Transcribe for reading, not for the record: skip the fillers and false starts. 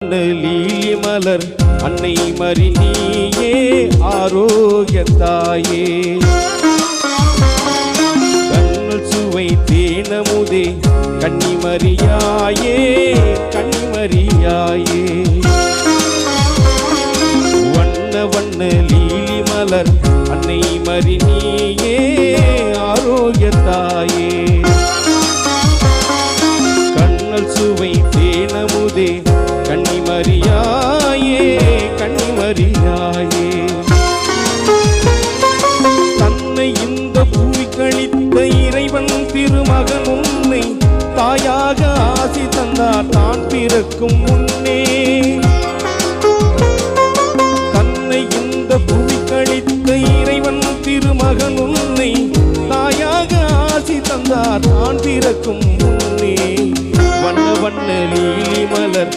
lily மலர் அன்னை மரி நீயே ஆரோக்கியத்தாயே கண்ணல் சுவை தேனமுதே கன்னிமரியாயே கன்னிமரியாயே வண்ண வண்ண லீலி மலர் அன்னை மரி நீயே ஆரோக்கியத்தாயே கண்ணல் சுவை தேனமுதே கன்னிமரியாயே கன்னிமரியாயே தன்னை இந்த பூமிக்களித்த இறைவன் திருமகன் உன்னை தாயாக ஆசி தந்தார் தான் பிறக்கும் முன்னே தன்னை இந்த பூமிக்களித்த இறைவன் திருமகன் உன்னை தாயாக ஆசி தந்தார் தான் பிறக்கும் முன்னே வண்ண வண்ண லீலி மலர்